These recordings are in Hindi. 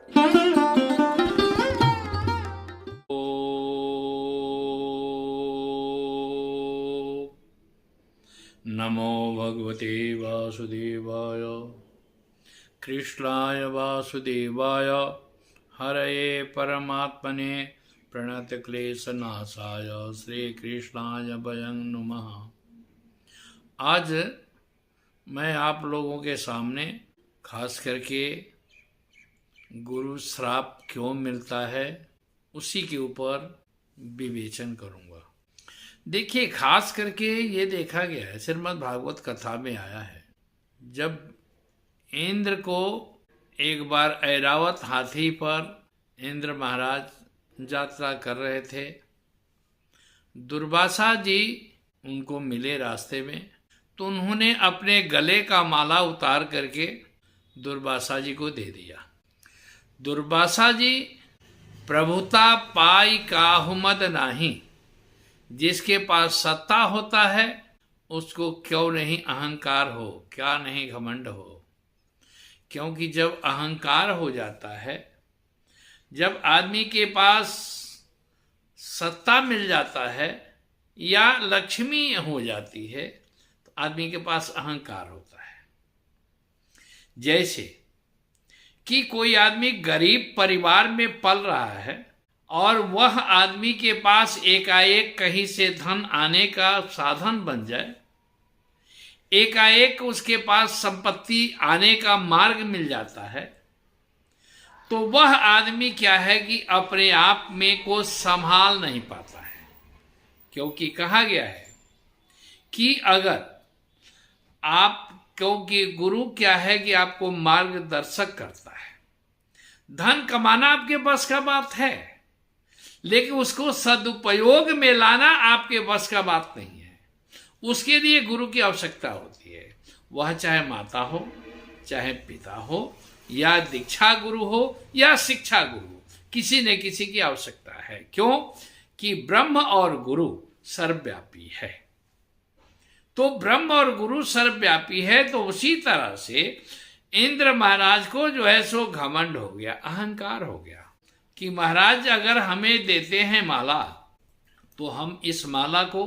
नमो भगवते वासुदेवाय कृष्णाय वासुदेवाय हरये परमात्मने प्रणतक्लेशनाशाय श्री कृष्णाय वयं नमः। आज मैं आप लोगों के सामने खास करके गुरु श्राप क्यों मिलता है उसी के ऊपर विवेचन करूंगा। देखिए, खास करके ये देखा गया है, श्रीमद् भागवत कथा में आया है, जब इंद्र को एक बार ऐरावत हाथी पर इंद्र महाराज यात्रा कर रहे थे, दुर्वासा जी उनको मिले रास्ते में, तो उन्होंने अपने गले का माला उतार करके दुर्वासा जी को दे दिया। दुर्वासा जी प्रभुता पाई काहु मद नाही, जिसके पास सत्ता होता है उसको क्यों नहीं अहंकार हो, क्या नहीं घमंड हो। क्योंकि जब अहंकार हो जाता है, जब आदमी के पास सत्ता मिल जाता है या लक्ष्मी हो जाती है, तो आदमी के पास अहंकार होता है। जैसे कि कोई आदमी गरीब परिवार में पल रहा है और वह आदमी के पास एकाएक कहीं से धन आने का साधन बन जाए, एकाएक उसके पास संपत्ति आने का मार्ग मिल जाता है, तो वह आदमी क्या है कि अपने आप में को संभाल नहीं पाता है। क्योंकि कहा गया है कि अगर आप, क्योंकि गुरु क्या है कि आपको मार्गदर्शक करता है, धन कमाना आपके बस का बात है, लेकिन उसको सदुपयोग में लाना आपके बस का बात नहीं है। उसके लिए गुरु की आवश्यकता होती है, वह चाहे माता हो, चाहे पिता हो, या दीक्षा गुरु हो या शिक्षा गुरु, किसी न किसी की आवश्यकता है। क्यों कि ब्रह्म और गुरु सर्वव्यापी है। तो ब्रह्म और गुरु सर्वव्यापी है, तो उसी तरह से इंद्र महाराज को जो है सो घमंड हो गया, अहंकार हो गया कि महाराज अगर हमें देते हैं माला तो हम इस माला को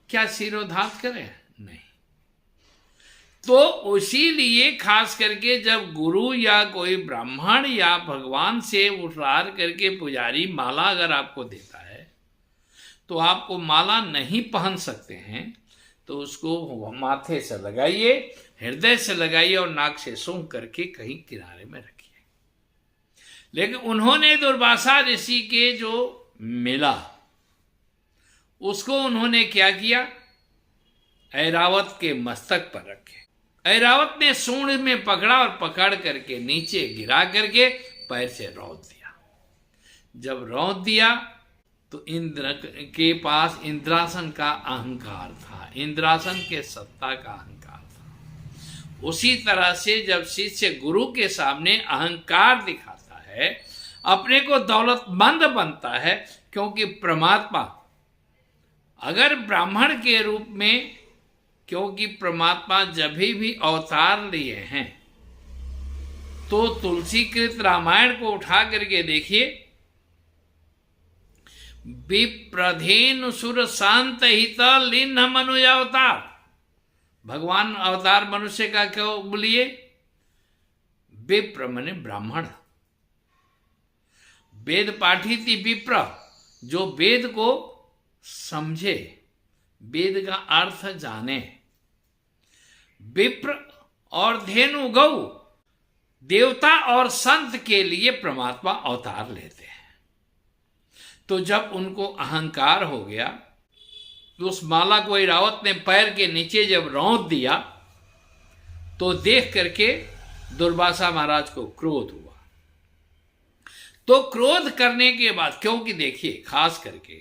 क्या सिरोधात करें? नहीं। तो इसीलिए खास करके जब गुरु या कोई ब्राह्मण या भगवान से उतार करके पुजारी माला अगर आपको देता है, तो आपको माला नहीं पहन सकते हैं, तो उसको माथे से लगाइए, हृदय से लगाइए और नाक से सूंघ करके कहीं किनारे में रखिए। लेकिन उन्होंने दुर्वासा ऋषि के जो मिला उसको उन्होंने क्या किया, ऐरावत के मस्तक पर रखे। ऐरावत ने सूंड में पकड़ा और पकड़ करके नीचे गिरा करके पैर से रौंद दिया। जब रौंद दिया तो इंद्र के पास इंद्रासन का अहंकार था, इंद्रासन के सत्ता का अहंकार था। उसी तरह से जब शिष्य गुरु के सामने अहंकार दिखाता है, अपने को दौलतमंद बनता है, क्योंकि परमात्मा अगर ब्राह्मण के रूप में, क्योंकि परमात्मा जब भी अवतार लिए हैं, तो तुलसीकृत रामायण को उठा करके देखिए, विप्रधेनु सुर शांत हित लिन्ह मनुज अवतार। भगवान अवतार मनुष्य का क्यों बोलिए? विप्र माने ब्राह्मण, वेद पाठी थी विप्र, जो वेद को समझे, वेद का अर्थ जाने। विप्र और धेनु गौ, देवता और संत के लिए परमात्मा अवतार लेते हैं। तो जब उनको अहंकार हो गया, तो उस माला को ऐरावत ने पैर के नीचे जब रौंद दिया, तो देख करके दुर्वासा महाराज को क्रोध हुआ। तो क्रोध करने के बाद, क्योंकि देखिए खास करके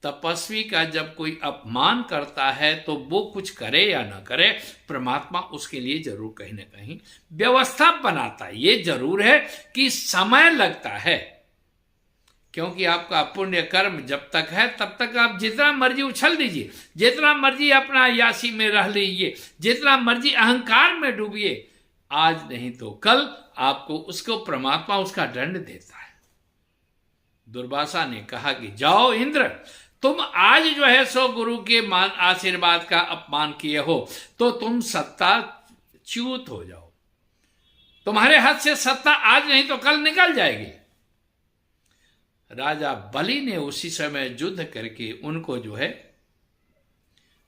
तपस्वी का जब कोई अपमान करता है, तो वो कुछ करे या ना करे, परमात्मा उसके लिए जरूर कहीं ना कहीं व्यवस्था बनाता है। ये जरूर है कि समय लगता है, क्योंकि आपका पुण्य कर्म जब तक है तब तक आप जितना मर्जी उछल दीजिए, जितना मर्जी अपना यासी में रह लीजिए, जितना मर्जी अहंकार में डूबिए, आज नहीं तो कल आपको उसको परमात्मा उसका दंड देता है। दुर्वासा ने कहा कि जाओ इंद्र, तुम आज जो है सो गुरु के मान आशीर्वाद का अपमान किए हो, तो तुम सत्ता च्युत हो जाओ, तुम्हारे हाथ से सत्ता आज नहीं तो कल निकल जाएगी। राजा बलि ने उसी समय युद्ध करके उनको जो है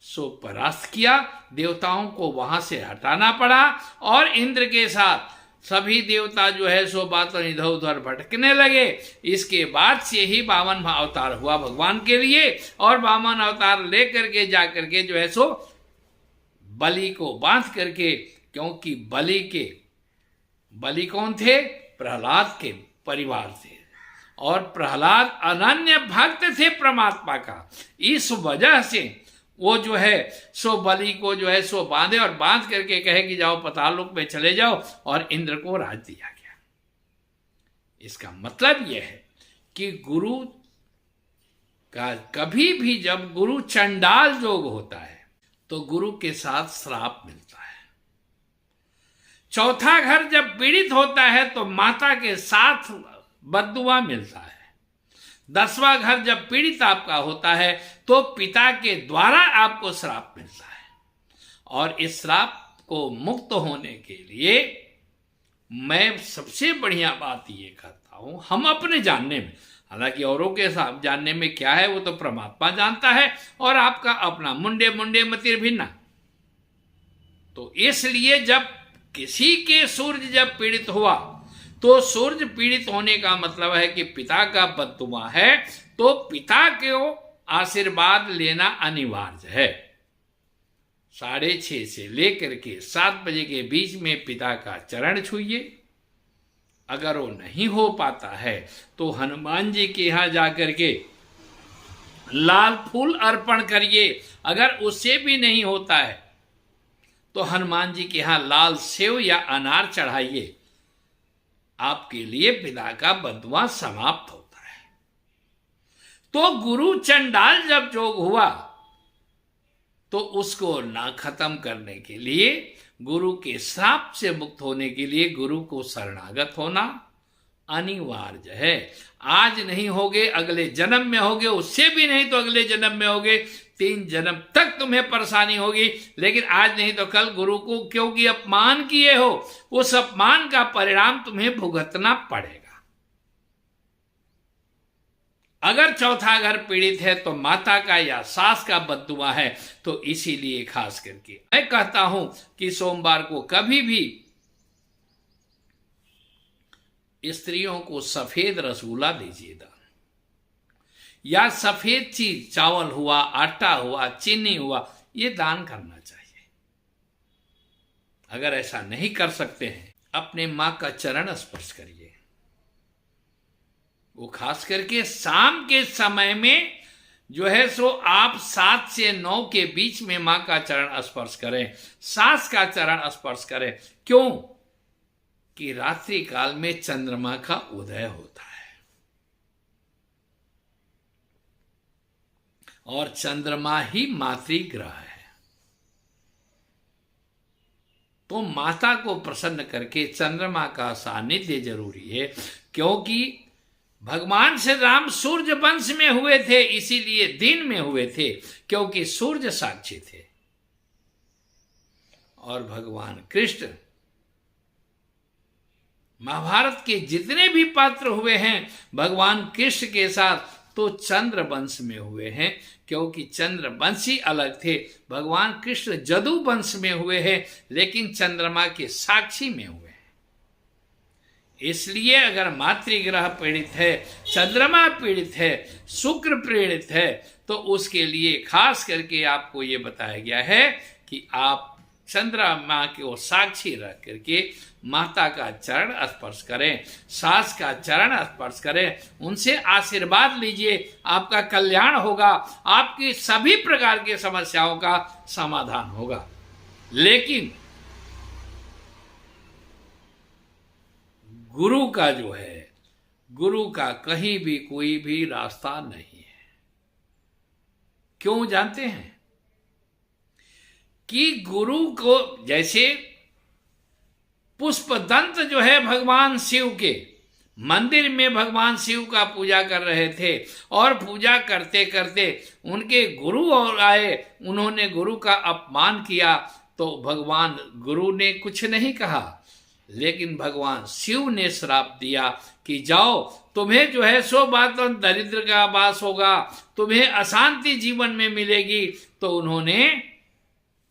सो परास्त किया। देवताओं को वहां से हटाना पड़ा और इंद्र के साथ सभी देवता जो है सो बातों इधर उधर भटकने लगे। इसके बाद से ही वामन अवतार हुआ भगवान के लिए, और वामन अवतार लेकर के जाकर के जो है सो बलि को बांध करके, क्योंकि बलि कौन थे? प्रहलाद के परिवार थे, और प्रहलाद अनन्य भक्त थे परमात्मा का। इस वजह से वो जो है सो बलि को जो है सो बांधे और बांध करके कहे कि जाओ पाताल लोक में चले जाओ, और इंद्र को राज दिया गया। इसका मतलब यह है कि गुरु का कभी भी जब गुरु चंडाल योग होता है तो गुरु के साथ श्राप मिलता है। चौथा घर जब पीड़ित होता है तो माता के साथ बद्दुआ मिलता है। 10वां घर जब पीड़ित आपका होता है तो पिता के द्वारा आपको श्राप मिलता है। और इस श्राप को मुक्त होने के लिए मैं सबसे बढ़िया बात ये करता हूं, हम अपने जानने में, हालांकि औरों के साथ जानने में क्या है वो तो परमात्मा जानता है, और आपका अपना मुंडे मुंडे मतिर भिन्ना। तो इसलिए जब किसी के सूर्य जब पीड़ित हुआ तो सूर्य पीड़ित होने का मतलब है कि पिता का बद्दुआ है, तो पिता को आशीर्वाद लेना अनिवार्य है। 6:30 से लेकर के 7 बजे के बीच में पिता का चरण छूइए। अगर वो नहीं हो पाता है तो हनुमान जी के यहाँ जाकर के लाल फूल अर्पण करिए। अगर उससे भी नहीं होता है तो हनुमान जी के यहाँ लाल सेव या अनार चढ़ाइए। आपके लिए पिता का बद्दुआ समाप्त होता है। तो गुरु चंडाल जब योग हुआ तो उसको ना खत्म करने के लिए, गुरु के श्राप से मुक्त होने के लिए गुरु को शरणागत होना अनिवार्य है। आज नहीं होगे अगले जन्म में होगे, उससे भी नहीं तो अगले जन्म में होगे। 3 जन्म तक तुम्हें परेशानी होगी, लेकिन आज नहीं तो कल गुरु को क्योंकि अपमान किए हो, उस अपमान का परिणाम तुम्हें भुगतना पड़ेगा। अगर चौथा घर पीड़ित है तो माता का या सास का बद्दुआ है, तो इसीलिए खास करके मैं कहता हूं कि सोमवार को कभी भी स्त्रियों को सफेद रसगुल्ला दीजिए दान, या सफेद चीज, चावल हुआ, आटा हुआ, चीनी हुआ, ये दान करना चाहिए। अगर ऐसा नहीं कर सकते हैं, अपने मां का चरण स्पर्श करिए। वो खास करके शाम के समय में जो है सो आप 7 से 9 के बीच में मां का चरण स्पर्श करें, सास का चरण स्पर्श करें। क्यों? कि रात्रि काल में चंद्रमा का उदय होता है, और चंद्रमा ही मातृग्रह है। तो माता को प्रसन्न करके चंद्रमा का सानिध्य जरूरी है, क्योंकि भगवान श्री राम सूर्य वंश में हुए थे, इसीलिए दिन में हुए थे, क्योंकि सूर्य साक्षी थे। और भगवान कृष्ण महाभारत के जितने भी पात्र हुए हैं भगवान कृष्ण के साथ, तो चंद्र वंश में हुए हैं, क्योंकि चंद्र वंशी अलग थे। भगवान कृष्ण जदु वंश में हुए हैं, लेकिन चंद्रमा के साक्षी में हुए हैं। इसलिए अगर मातृग्रह पीड़ित है, चंद्रमा पीड़ित है, शुक्र पीड़ित है, तो उसके लिए खास करके आपको ये बताया गया है कि आप चंद्रमा को साक्षी रख करके माता का चरण स्पर्श करें, सास का चरण स्पर्श करें, उनसे आशीर्वाद लीजिए। आपका कल्याण होगा, आपकी सभी प्रकार की समस्याओं का समाधान होगा। लेकिन गुरु का जो है, गुरु का कहीं भी कोई भी रास्ता नहीं है। क्यों जानते हैं? कि गुरु को, जैसे पुष्पदंत जो है भगवान शिव के मंदिर में भगवान शिव का पूजा कर रहे थे, और पूजा करते करते उनके गुरु और आए, उन्होंने गुरु का अपमान किया। तो भगवान गुरु ने कुछ नहीं कहा, लेकिन भगवान शिव ने श्राप दिया कि जाओ, तुम्हें जो है 100 बातों दरिद्र का वास होगा, तुम्हें अशांति जीवन में मिलेगी। तो उन्होंने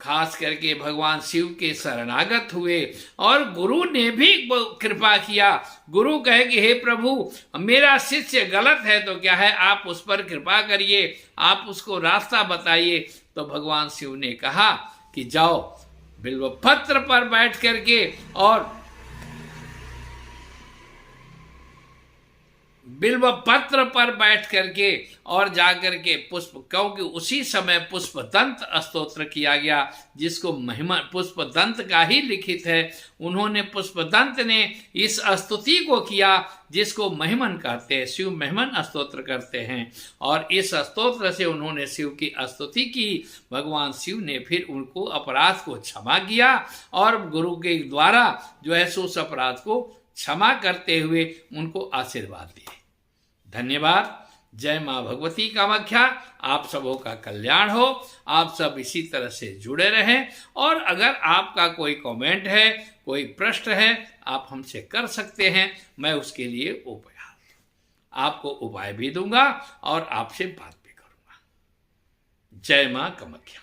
खास करके भगवान शिव के शरणागत हुए, और गुरु ने भी कृपा किया। गुरु कहे कि हे प्रभु, मेरा शिष्य गलत है तो क्या है, आप उस पर कृपा करिए, आप उसको रास्ता बताइए। तो भगवान शिव ने कहा कि जाओ, बिल्वपत्र पर बैठ करके और बिल्व पत्र पर बैठ करके और जाकर के पुष्प, क्योंकि उसी समय पुष्पदंत स्तोत्र किया गया, जिसको महिमा पुष्पदंत का ही लिखित है। उन्होंने पुष्पदंत ने इस स्तुति को किया जिसको महिमन कहते हैं, शिव महिमन स्तोत्र करते हैं, और इस स्तोत्र से उन्होंने शिव की स्तुति की। भगवान शिव ने फिर उनको अपराध को क्षमा किया, और गुरु के द्वारा जो है सो उस अपराध को क्षमा करते हुए उनको आशीर्वाद दिए। धन्यवाद। जय माँ भगवती कामाख्या। आप सबों का कल्याण हो, आप सब इसी तरह से जुड़े रहें, और अगर आपका कोई कमेंट है, कोई प्रश्न है, आप हमसे कर सकते हैं। मैं उसके लिए आपको उपाय भी दूंगा और आपसे बात भी करूंगा। जय माँ कामाख्या।